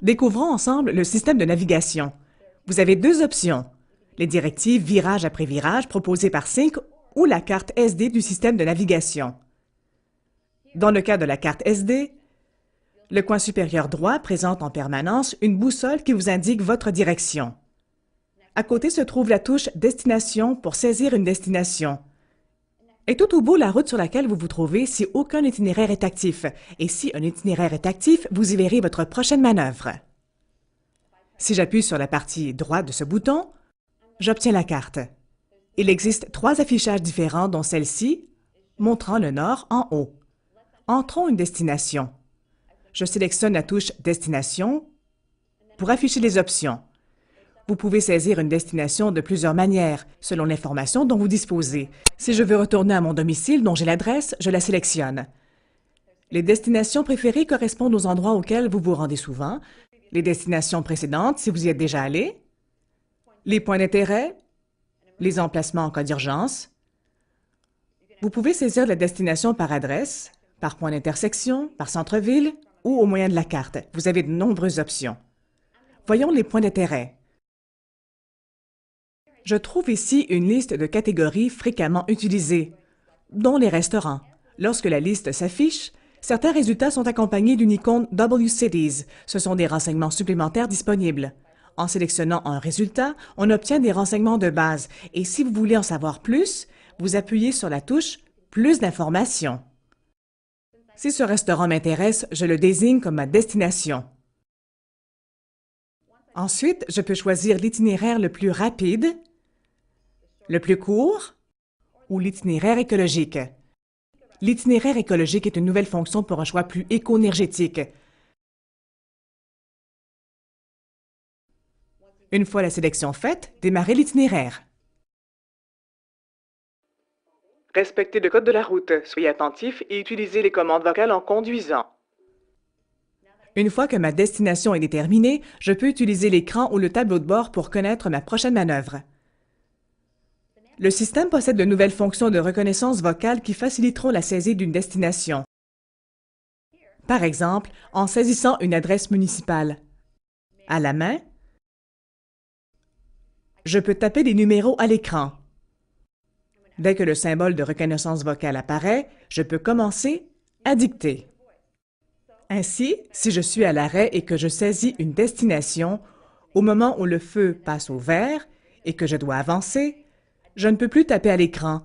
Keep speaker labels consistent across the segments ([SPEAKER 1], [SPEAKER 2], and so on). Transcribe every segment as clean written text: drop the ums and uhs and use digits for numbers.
[SPEAKER 1] Découvrons ensemble le système de navigation. Vous avez deux options, les directives virage après virage proposées par Sync ou la carte SD du système de navigation. Dans le cas de la carte SD, le coin supérieur droit présente en permanence une boussole qui vous indique votre direction. À côté se trouve la touche « Destination » pour saisir une destination. Et tout au bout, la route sur laquelle vous vous trouvez si aucun itinéraire est actif. Et si un itinéraire est actif, vous y verrez votre prochaine manœuvre. Si j'appuie sur la partie droite de ce bouton, j'obtiens la carte. Il existe 3 affichages différents, dont celle-ci, montrant le nord en haut. Entrons une destination. Je sélectionne la touche « Destination » pour afficher les options. Vous pouvez saisir une destination de plusieurs manières, selon l'information dont vous disposez. Si je veux retourner à mon domicile dont j'ai l'adresse, je la sélectionne. Les destinations préférées correspondent aux endroits auxquels vous vous rendez souvent, les destinations précédentes si vous y êtes déjà allé, les points d'intérêt, les emplacements en cas d'urgence. Vous pouvez saisir la destination par adresse, par point d'intersection, par centre-ville ou au moyen de la carte. Vous avez de nombreuses options. Voyons les points d'intérêt. Je trouve ici une liste de catégories fréquemment utilisées, dont les restaurants. Lorsque la liste s'affiche, certains résultats sont accompagnés d'une icône WCities. Ce sont des renseignements supplémentaires disponibles. En sélectionnant un résultat, on obtient des renseignements de base. Et si vous voulez en savoir plus, vous appuyez sur la touche « Plus d'informations ». Si ce restaurant m'intéresse, je le désigne comme ma destination. Ensuite, je peux choisir l'itinéraire le plus rapide, le plus court ou l'itinéraire écologique. L'itinéraire écologique est une nouvelle fonction pour un choix plus éco-énergétique. Une fois la sélection faite, démarrez l'itinéraire. Respectez le code de la route, soyez attentif et utilisez les commandes vocales en conduisant. Une fois que ma destination est déterminée, je peux utiliser l'écran ou le tableau de bord pour connaître ma prochaine manœuvre. Le système possède de nouvelles fonctions de reconnaissance vocale qui faciliteront la saisie d'une destination. Par exemple, en saisissant une adresse municipale. À la main, je peux taper des numéros à l'écran. Dès que le symbole de reconnaissance vocale apparaît, je peux commencer à dicter. Ainsi, si je suis à l'arrêt et que je saisis une destination, au moment où le feu passe au vert et que je dois avancer, je ne peux plus taper à l'écran,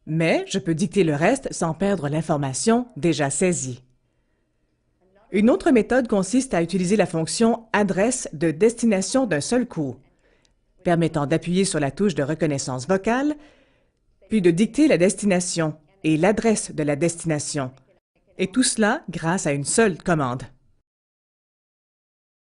[SPEAKER 1] mais je peux dicter le reste sans perdre l'information déjà saisie. Une autre méthode consiste à utiliser la fonction « Adresse de destination d'un seul coup », permettant d'appuyer sur la touche de reconnaissance vocale, puis de dicter la destination et l'adresse de la destination, et tout cela grâce à une seule commande.